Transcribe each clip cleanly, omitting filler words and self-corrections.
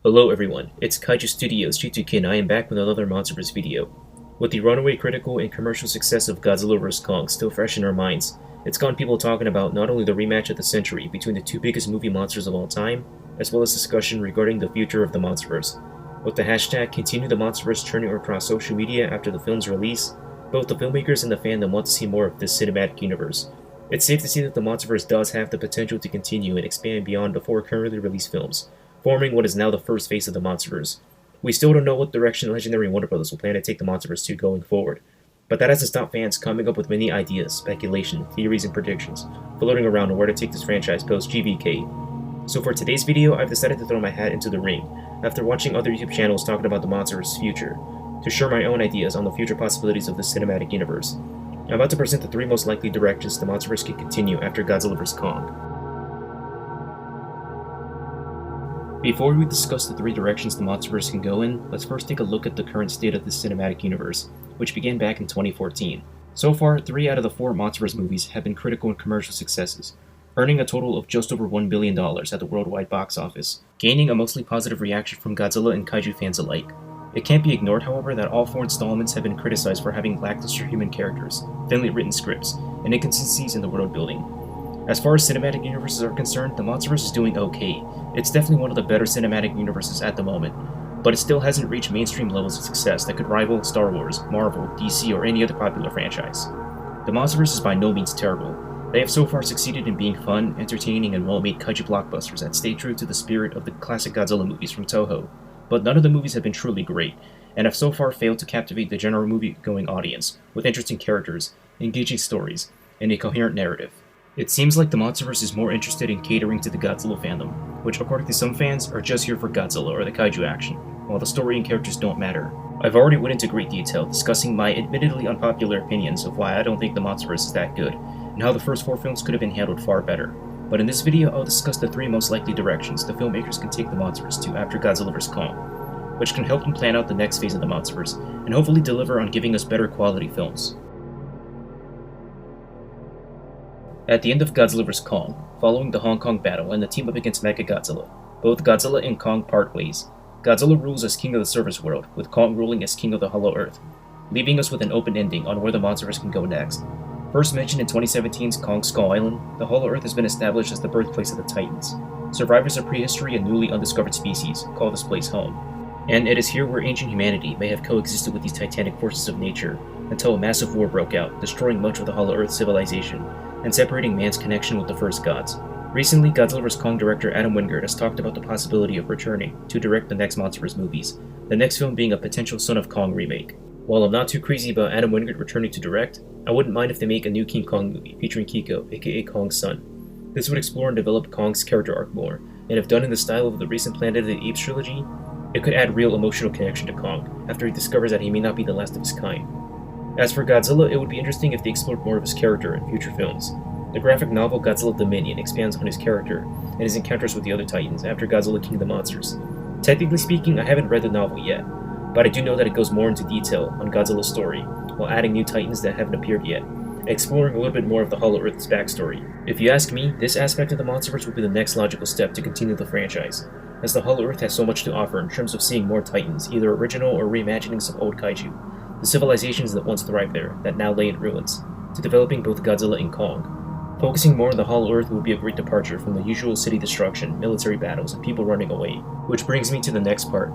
Hello everyone, it's Kaiju Studios G2K and I am back with another MonsterVerse video. With the runaway critical and commercial success of Godzilla vs. Kong still fresh in our minds, it's gotten people talking about not only the rematch of the century between the two biggest movie monsters of all time, as well as discussion regarding the future of the MonsterVerse. With the hashtag Continue the MonsterVerse turning across social media after the film's release, both the filmmakers and the fandom want to see more of this cinematic universe. It's safe to say that the MonsterVerse does have the potential to continue and expand beyond the four currently released films, forming what is now the first phase of the MonsterVerse. We still don't know what direction Legendary Warner Bros. Will plan to take the MonsterVerse to going forward, but that hasn't stopped fans coming up with many ideas, speculation, theories, and predictions floating around on where to take this franchise post-GVK. So for today's video, I've decided to throw my hat into the ring, after watching other YouTube channels talking about the MonsterVerse's future, to share my own ideas on the future possibilities of this cinematic universe. I'm about to present the three most likely directions the MonsterVerse can continue after Godzilla vs. Kong. Before we discuss the three directions the MonsterVerse can go in, let's first take a look at the current state of this cinematic universe, which began back in 2014. So far, 3 out of the 4 MonsterVerse movies have been critical and commercial successes, earning a total of just over $1 billion at the worldwide box office, gaining a mostly positive reaction from Godzilla and Kaiju fans alike. It can't be ignored, however, that all 4 installments have been criticized for having lackluster human characters, thinly written scripts, and inconsistencies in the world building. As far as cinematic universes are concerned, the MonsterVerse is doing okay. It's definitely one of the better cinematic universes at the moment, but it still hasn't reached mainstream levels of success that could rival Star Wars, Marvel, DC, or any other popular franchise. The MonsterVerse is by no means terrible. They have so far succeeded in being fun, entertaining, and well-made kaiju blockbusters that stay true to the spirit of the classic Godzilla movies from Toho, but none of the movies have been truly great, and have so far failed to captivate the general movie-going audience with interesting characters, engaging stories, and a coherent narrative. It seems like the MonsterVerse is more interested in catering to the Godzilla fandom, which according to some fans are just here for Godzilla or the Kaiju action, while the story and characters don't matter. I've already went into great detail discussing my admittedly unpopular opinions of why I don't think the MonsterVerse is that good, and how the first 4 films could have been handled far better. But in this video, I'll discuss the 3 most likely directions the filmmakers can take the MonsterVerse to after Godzilla vs. Kong, which can help them plan out the next phase of the MonsterVerse, and hopefully deliver on giving us better quality films. At the end of Godzilla vs. Kong, following the Hong Kong battle and the team up against Mechagodzilla, both Godzilla and Kong part ways. Godzilla rules as king of the surface world, with Kong ruling as king of the Hollow Earth, leaving us with an open ending on where the MonsterVerse can go next. First mentioned in 2017's Kong Skull Island, the Hollow Earth has been established as the birthplace of the Titans. Survivors of prehistory and newly undiscovered species call this place home. And it is here where ancient humanity may have coexisted with these titanic forces of nature, until a massive war broke out, destroying much of the Hollow Earth civilization, and separating man's connection with the first gods. Recently, Godzilla vs. Kong director Adam Wingard has talked about the possibility of returning to direct the next MonsterVerse movies, the next film being a potential Son of Kong remake. While I'm not too crazy about Adam Wingard returning to direct, I wouldn't mind if they make a new King Kong movie featuring Kiko, aka Kong's son. This would explore and develop Kong's character arc more, and if done in the style of the recent Planet of the Apes trilogy, it could add real emotional connection to Kong, after he discovers that he may not be the last of his kind. As for Godzilla, it would be interesting if they explored more of his character in future films. The graphic novel Godzilla Dominion expands on his character and his encounters with the other Titans after Godzilla King of the Monsters. Technically speaking, I haven't read the novel yet, but I do know that it goes more into detail on Godzilla's story, while adding new Titans that haven't appeared yet, exploring a little bit more of the Hollow Earth's backstory. If you ask me, this aspect of the MonsterVerse will be the next logical step to continue the franchise, as the Hollow Earth has so much to offer in terms of seeing more Titans, either original or reimaginings of old Kaiju, the civilizations that once thrived there, that now lay in ruins, to developing both Godzilla and Kong. Focusing more on the Hollow Earth would be a great departure from the usual city destruction, military battles, and people running away, which brings me to the next part.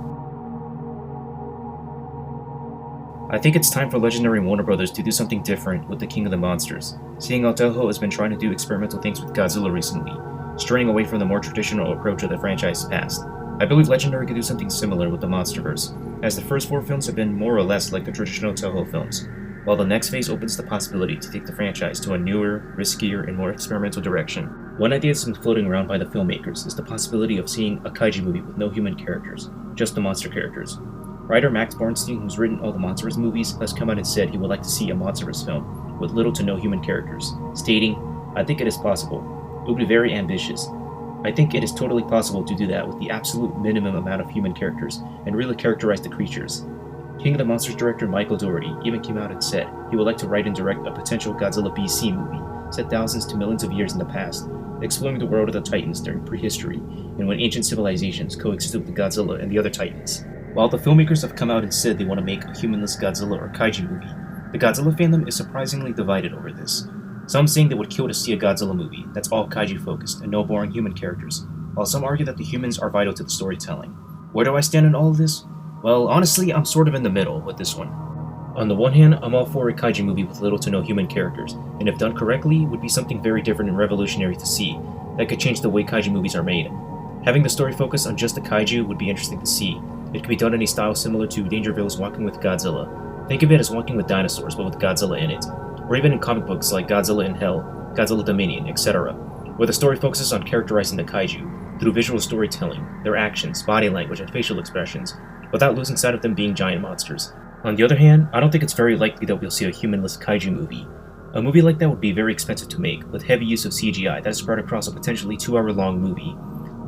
I think it's time for Legendary Warner Bros. To do something different with the King of the Monsters, seeing how Toho has been trying to do experimental things with Godzilla recently, straying away from the more traditional approach of the franchise's past. I believe Legendary could do something similar with the MonsterVerse, as the first 4 films have been more or less like the traditional Toho films, while the next phase opens the possibility to take the franchise to a newer, riskier, and more experimental direction. One idea that's been floating around by the filmmakers is the possibility of seeing a kaiju movie with no human characters, just the monster characters. Writer Max Bornstein, who's written all the MonsterVerse movies, has come out and said he would like to see a MonsterVerse film with little to no human characters, stating, "I think it is possible. It would be very ambitious. I think it is totally possible to do that with the absolute minimum amount of human characters and really characterize the creatures." King of the Monsters director Michael Dougherty even came out and said he would like to write and direct a potential Godzilla BC movie set thousands to millions of years in the past, exploring the world of the Titans during prehistory and when ancient civilizations coexisted with Godzilla and the other Titans. While the filmmakers have come out and said they want to make a humanless Godzilla or Kaiju movie, the Godzilla fandom is surprisingly divided over this. Some saying they would kill to see a Godzilla movie that's all Kaiju focused and no boring human characters, while some argue that the humans are vital to the storytelling. Where do I stand in all of this? Well, honestly, I'm sort of in the middle with this one. On the one hand, I'm all for a Kaiju movie with little to no human characters, and if done correctly, would be something very different and revolutionary to see, that could change the way Kaiju movies are made. Having the story focus on just the Kaiju would be interesting to see. It could be done in a style similar to Dangerville's Walking with Godzilla. Think of it as Walking with Dinosaurs, but with Godzilla in it. Or even in comic books like Godzilla in Hell, Godzilla Dominion, etc., where the story focuses on characterizing the Kaiju through visual storytelling, their actions, body language, and facial expressions, without losing sight of them being giant monsters. On the other hand, I don't think it's very likely that we'll see a humanless Kaiju movie. A movie like that would be very expensive to make, with heavy use of CGI that is spread across a potentially 2-hour-long movie.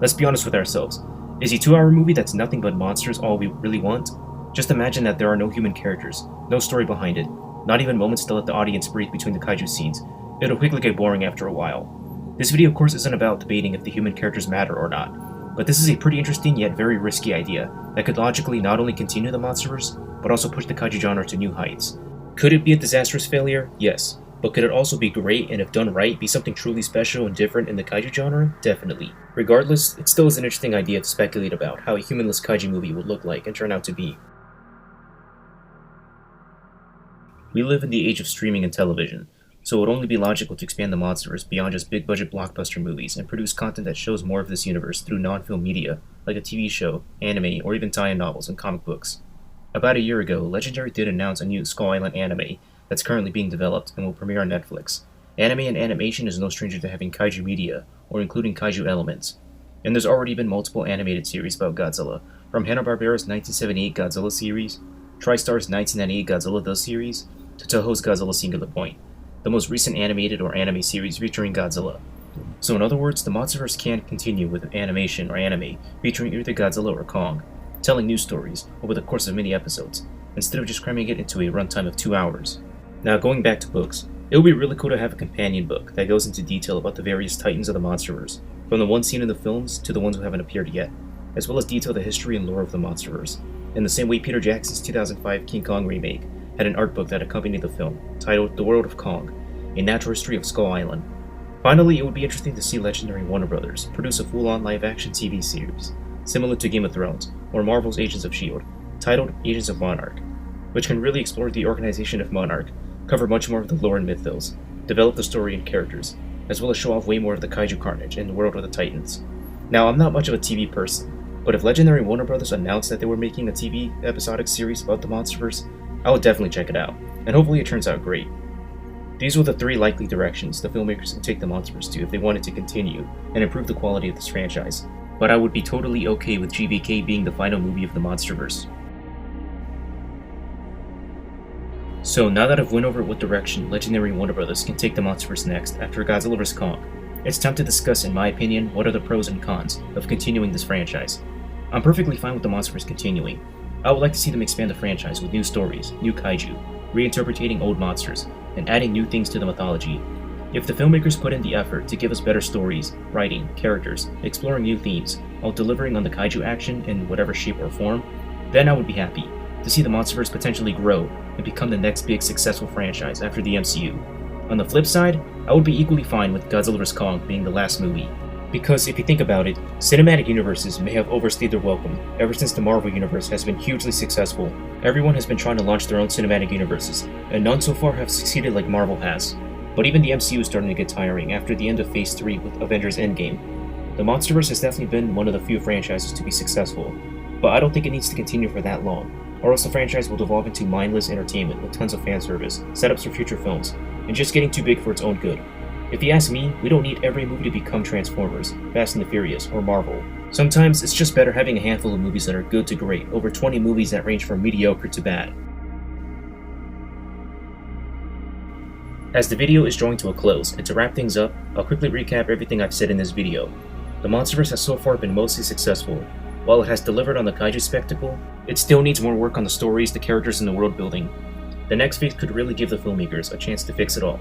Let's be honest with ourselves. Is a 2-hour movie that's nothing but monsters all we really want? Just imagine that there are no human characters, no story behind it, not even moments to let the audience breathe between the Kaiju scenes. It'll quickly get boring after a while. This video of course isn't about debating if the human characters matter or not, but this is a pretty interesting yet very risky idea that could logically not only continue the MonsterVerse, but also push the Kaiju genre to new heights. Could it be a disastrous failure? Yes. But could it also be great and if done right, be something truly special and different in the Kaiju genre? Definitely. Regardless, it still is an interesting idea to speculate about how a humanless Kaiju movie would look like and turn out to be. We live in the age of streaming and television, so it would only be logical to expand the MonsterVerse beyond just big-budget blockbuster movies and produce content that shows more of this universe through non-film media, like a TV show, anime, or even tie-in novels and comic books. About a year ago, Legendary did announce a new Skull Island anime that's currently being developed and will premiere on Netflix. Anime and animation is no stranger to having kaiju media, or including kaiju elements. And there's already been multiple animated series about Godzilla, from Hanna-Barbera's 1978 Godzilla series, TriStar's 1998 Godzilla The series, to Toho's Godzilla Singular Point, the most recent animated or anime series featuring Godzilla. So in other words, the MonsterVerse can continue with animation or anime featuring either Godzilla or Kong, telling new stories over the course of many episodes, instead of just cramming it into a runtime of 2 hours. Now going back to books, it would be really cool to have a companion book that goes into detail about the various titans of the MonsterVerse, from the ones seen in the films to the ones who haven't appeared yet, as well as detail the history and lore of the MonsterVerse, in the same way Peter Jackson's 2005 King Kong remake had an art book that accompanied the film, titled The World of Kong, A Natural History of Skull Island. Finally, it would be interesting to see Legendary Warner Brothers produce a full-on live-action TV series, similar to Game of Thrones, or Marvel's Agents of S.H.I.E.L.D., titled Agents of Monarch, which can really explore the organization of Monarch, cover much more of the lore and mythos, develop the story and characters, as well as show off way more of the kaiju carnage in the world of the Titans. Now, I'm not much of a TV person, but if Legendary Warner Brothers announced that they were making a TV episodic series about the MonsterVerse, I would definitely check it out, and hopefully it turns out great. These were the 3 likely directions the filmmakers could take the MonsterVerse to if they wanted to continue and improve the quality of this franchise, but I would be totally okay with GVK being the final movie of the MonsterVerse. So now that I've went over what direction Legendary Warner Brothers can take the MonsterVerse next after Godzilla vs. Kong, it's time to discuss, in my opinion, what are the pros and cons of continuing this franchise. I'm perfectly fine with the MonsterVerse continuing. I would like to see them expand the franchise with new stories, new kaiju, reinterpreting old monsters, and adding new things to the mythology. If the filmmakers put in the effort to give us better stories, writing, characters, exploring new themes, while delivering on the kaiju action in whatever shape or form, then I would be happy to see the MonsterVerse potentially grow and become the next big successful franchise after the MCU. On the flip side, I would be equally fine with Godzilla vs. Kong being the last movie. Because if you think about it, cinematic universes may have overstayed their welcome ever since the Marvel universe has been hugely successful. Everyone has been trying to launch their own cinematic universes, and none so far have succeeded like Marvel has. But even the MCU is starting to get tiring after the end of Phase 3 with Avengers Endgame. The MonsterVerse has definitely been one of the few franchises to be successful, but I don't think it needs to continue for that long, or else the franchise will devolve into mindless entertainment with tons of fan service, setups for future films, and just getting too big for its own good. If you ask me, we don't need every movie to become Transformers, Fast and the Furious, or Marvel. Sometimes it's just better having a handful of movies that are good to great over 20 movies that range from mediocre to bad. As the video is drawing to a close, and to wrap things up, I'll quickly recap everything I've said in this video. The MonsterVerse has so far been mostly successful. While it has delivered on the kaiju spectacle, it still needs more work on the stories, the characters, and the world building. The next phase could really give the filmmakers a chance to fix it all.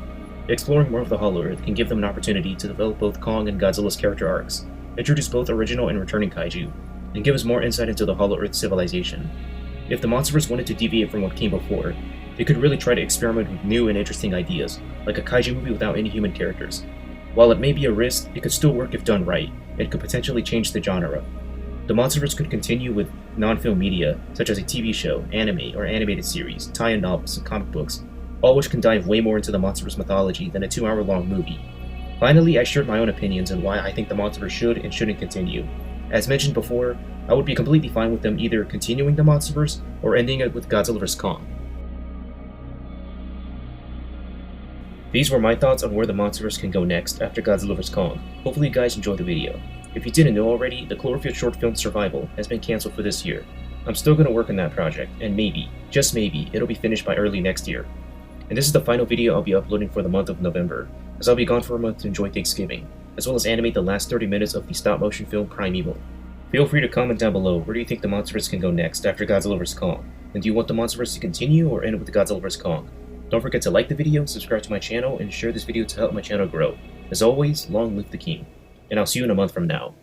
Exploring more of the Hollow Earth can give them an opportunity to develop both Kong and Godzilla's character arcs, introduce both original and returning kaiju, and give us more insight into the Hollow Earth civilization. If the MonsterVerse wanted to deviate from what came before, they could really try to experiment with new and interesting ideas, like a kaiju movie without any human characters. While it may be a risk, it could still work if done right, and could potentially change the genre. The MonsterVerse could continue with non-film media, such as a TV show, anime, or animated series, tie-in novels, and comic books, all which can dive way more into the MonsterVerse mythology than a 2-hour-long movie. Finally, I shared my own opinions on why I think the MonsterVerse should and shouldn't continue. As mentioned before, I would be completely fine with them either continuing the MonsterVerse or ending it with Godzilla vs. Kong. These were my thoughts on where the MonsterVerse can go next after Godzilla vs. Kong. Hopefully you guys enjoyed the video. If you didn't know already, the Cloverfield short film Survival has been cancelled for this year. I'm still going to work on that project, and maybe, just maybe, it'll be finished by early next year. And this is the final video I'll be uploading for the month of November, as I'll be gone for a month to enjoy Thanksgiving, as well as animate the last 30 minutes of the stop-motion film Primeval. Feel free to comment down below where do you think the MonsterVerse can go next after Godzilla vs. Kong, and do you want the MonsterVerse to continue or end with Godzilla vs. Kong? Don't forget to like the video, subscribe to my channel, and share this video to help my channel grow. As always, long live the king, and I'll see you in a month from now.